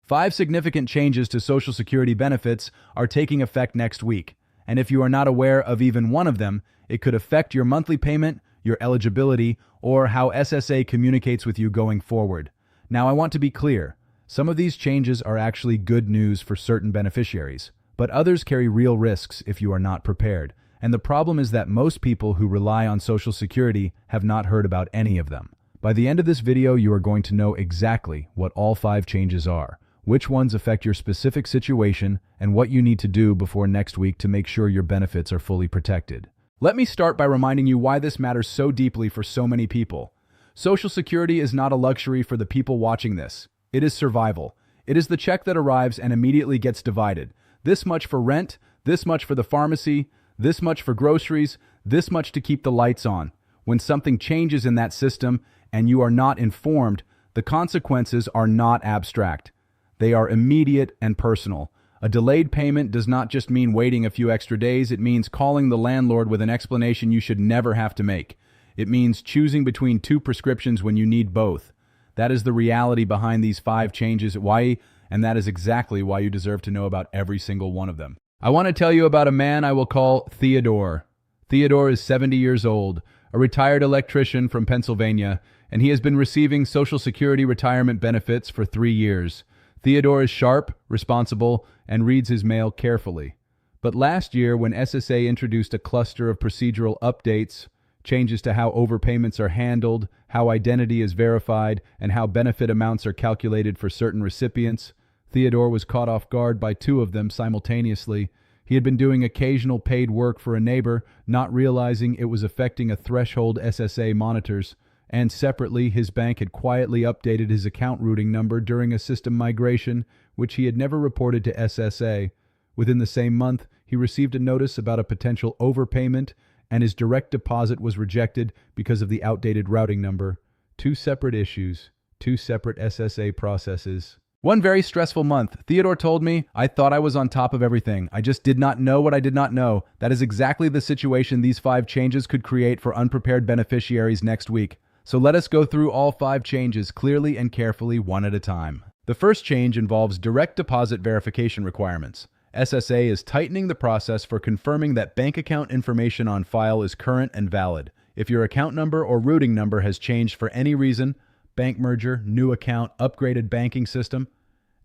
5 significant changes to Social Security benefits are taking effect next week, and if you are not aware of even one of them, it could affect your monthly payment, your eligibility, or how SSA communicates with you going forward. Now, I want to be clear. Some of these changes are actually good news for certain beneficiaries, but others carry real risks if you are not prepared. And the problem is that most people who rely on Social Security have not heard about any of them. By the end of this video, you are going to know exactly what all 5 changes are, which ones affect your specific situation, and what you need to do before next week to make sure your benefits are fully protected. Let me start by reminding you why this matters so deeply for so many people. Social Security is not a luxury for the people watching this. It is survival. It is the check that arrives and immediately gets divided. This much for rent, this much for the pharmacy, this much for groceries, this much to keep the lights on. When something changes in that system and you are not informed, the consequences are not abstract. They are immediate and personal. A delayed payment does not just mean waiting a few extra days. It means calling the landlord with an explanation you should never have to make. It means choosing between 2 prescriptions when you need both. That is the reality behind these 5 changes at Hawaii, and that is exactly why you deserve to know about every single one of them. I want to tell you about a man I will call Theodore. Theodore is 70 years old, a retired electrician from Pennsylvania, and he has been receiving Social Security retirement benefits for 3 years. Theodore is sharp, responsible, and reads his mail carefully. But last year, when SSA introduced a cluster of procedural updates, changes to how overpayments are handled, how identity is verified, and how benefit amounts are calculated for certain recipients, Theodore was caught off guard by 2 of them simultaneously. He had been doing occasional paid work for a neighbor, not realizing it was affecting a threshold SSA monitors. And separately, his bank had quietly updated his account routing number during a system migration, which he had never reported to SSA. Within the same month, he received a notice about a potential overpayment, and his direct deposit was rejected because of the outdated routing number. 2 separate issues, 2 separate SSA processes. One very stressful month. Theodore told me, "I thought I was on top of everything. I just did not know what I did not know." That is exactly the situation these 5 changes could create for unprepared beneficiaries next week. So let us go through all 5 changes clearly and carefully, one at a time. The first change involves direct deposit verification requirements. SSA is tightening the process for confirming that bank account information on file is current and valid. If your account number or routing number has changed for any reason, bank merger, new account, upgraded banking system,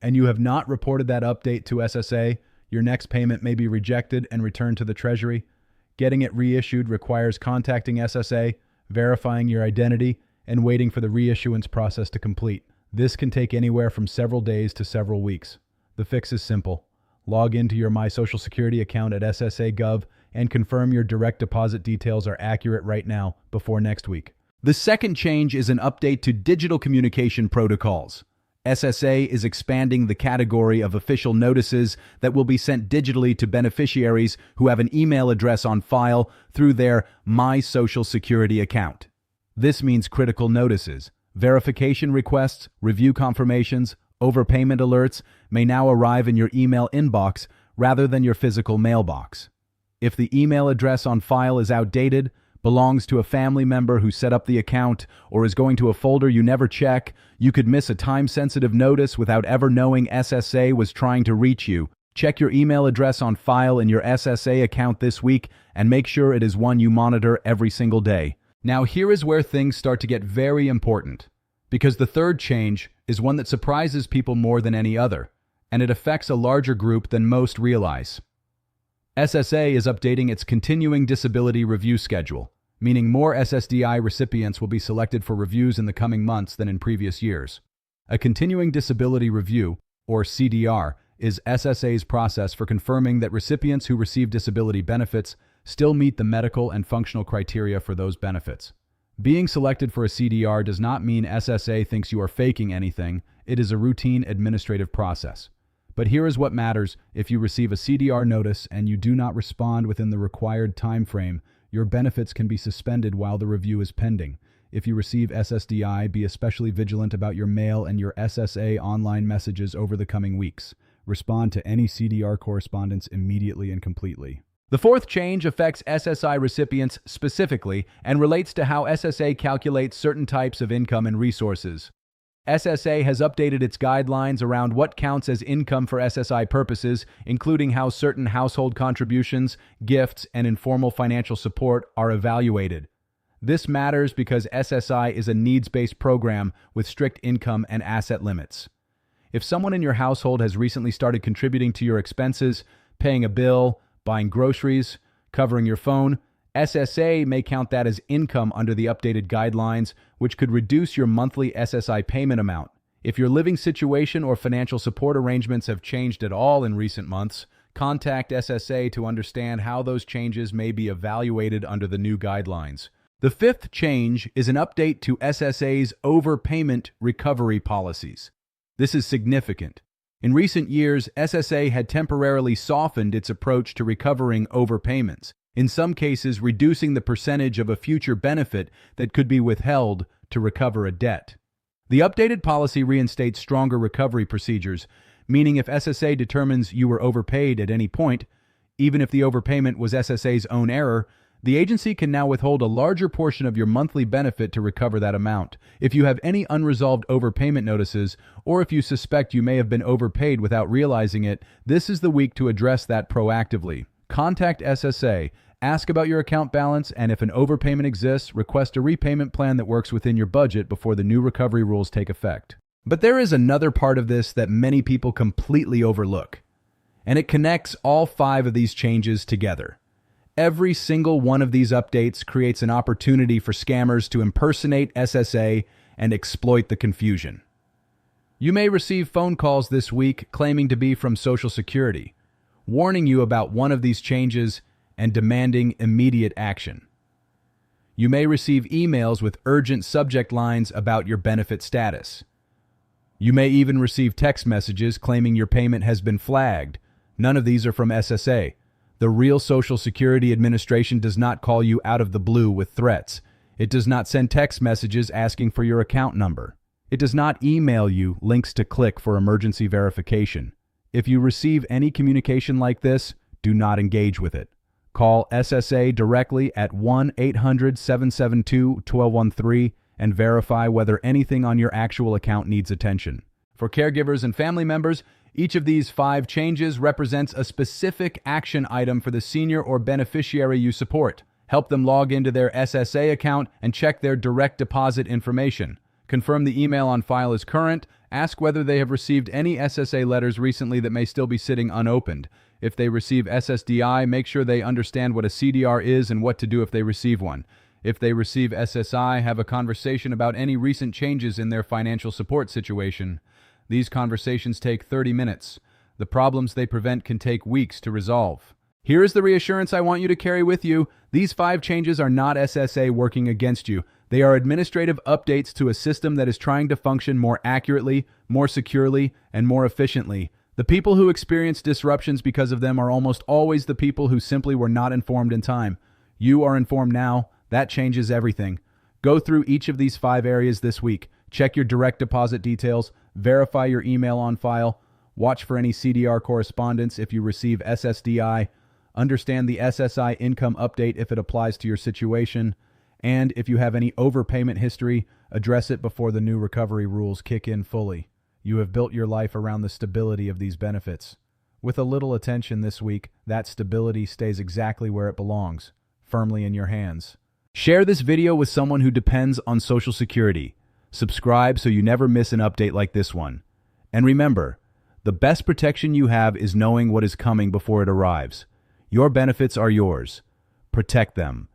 and you have not reported that update to SSA, your next payment may be rejected and returned to the Treasury. Getting it reissued requires contacting SSA, verifying your identity, and waiting for the reissuance process to complete. This can take anywhere from several days to several weeks. The fix is simple. Log into your My Social Security account at SSA.gov and confirm your direct deposit details are accurate right now before next week. The second change is an update to digital communication protocols. SSA is expanding the category of official notices that will be sent digitally to beneficiaries who have an email address on file through their My Social Security account. This means critical notices, verification requests, review confirmations, overpayment alerts may now arrive in your email inbox rather than your physical mailbox. If the email address on file is outdated, belongs to a family member who set up the account, or is going to a folder you never check, you could miss a time-sensitive notice without ever knowing SSA was trying to reach you. Check your email address on file in your SSA account this week and make sure it is one you monitor every single day. Now here is where things start to get very important, because the third change is one that surprises people more than any other, and it affects a larger group than most realize. SSA is updating its continuing disability review schedule, meaning more SSDI recipients will be selected for reviews in the coming months than in previous years. A continuing disability review, or CDR, is SSA's process for confirming that recipients who receive disability benefits still meet the medical and functional criteria for those benefits. Being selected for a CDR does not mean SSA thinks you are faking anything. It is a routine administrative process. But here is what matters. If you receive a CDR notice and you do not respond within the required time frame, your benefits can be suspended while the review is pending. If you receive SSDI, be especially vigilant about your mail and your SSA online messages over the coming weeks. Respond to any CDR correspondence immediately and completely. The fourth change affects SSI recipients specifically and relates to how SSA calculates certain types of income and resources. SSA has updated its guidelines around what counts as income for SSI purposes, including how certain household contributions, gifts, and informal financial support are evaluated. This matters because SSI is a needs-based program with strict income and asset limits. If someone in your household has recently started contributing to your expenses, paying a bill, buying groceries, covering your phone, SSA may count that as income under the updated guidelines, which could reduce your monthly SSI payment amount. If your living situation or financial support arrangements have changed at all in recent months, contact SSA to understand how those changes may be evaluated under the new guidelines. The fifth change is an update to SSA's overpayment recovery policies. This is significant. In recent years, SSA had temporarily softened its approach to recovering overpayments, in some cases reducing the percentage of a future benefit that could be withheld to recover a debt. The updated policy reinstates stronger recovery procedures, meaning if SSA determines you were overpaid at any point, even if the overpayment was SSA's own error, the agency can now withhold a larger portion of your monthly benefit to recover that amount. If you have any unresolved overpayment notices, or if you suspect you may have been overpaid without realizing it, this is the week to address that proactively. Contact SSA, ask about your account balance, and if an overpayment exists, request a repayment plan that works within your budget before the new recovery rules take effect. But there is another part of this that many people completely overlook, and it connects all 5 of these changes together. Every single one of these updates creates an opportunity for scammers to impersonate SSA and exploit the confusion. You may receive phone calls this week claiming to be from Social Security, warning you about one of these changes and demanding immediate action. You may receive emails with urgent subject lines about your benefit status. You may even receive text messages claiming your payment has been flagged. None of these are from SSA. The real Social Security Administration does not call you out of the blue with threats. It does not send text messages asking for your account number. It does not email you links to click for emergency verification. If you receive any communication like this, do not engage with it. Call SSA directly at 1-800-772-1213 and verify whether anything on your actual account needs attention. For caregivers and family members, each of these 5 changes represents a specific action item for the senior or beneficiary you support. Help them log into their SSA account and check their direct deposit information. Confirm the email on file is current. Ask whether they have received any SSA letters recently that may still be sitting unopened. If they receive SSDI, make sure they understand what a CDR is and what to do if they receive one. If they receive SSI, have a conversation about any recent changes in their financial support situation. These conversations take 30 minutes. The problems they prevent can take weeks to resolve. Here is the reassurance I want you to carry with you. These 5 changes are not SSA working against you. They are administrative updates to a system that is trying to function more accurately, more securely, and more efficiently. The people who experience disruptions because of them are almost always the people who simply were not informed in time. You are informed now. That changes everything. Go through each of these 5 areas this week. Check your direct deposit details. Verify your email on file. Watch for any CDR correspondence if you receive SSDI. Understand the SSI income update if it applies to your situation. And if you have any overpayment history, address it before the new recovery rules kick in fully. You have built your life around the stability of these benefits. With a little attention this week, that stability stays exactly where it belongs, firmly in your hands. Share this video with someone who depends on Social Security. Subscribe so you never miss an update like this one. And remember, the best protection you have is knowing what is coming before it arrives. Your benefits are yours. Protect them.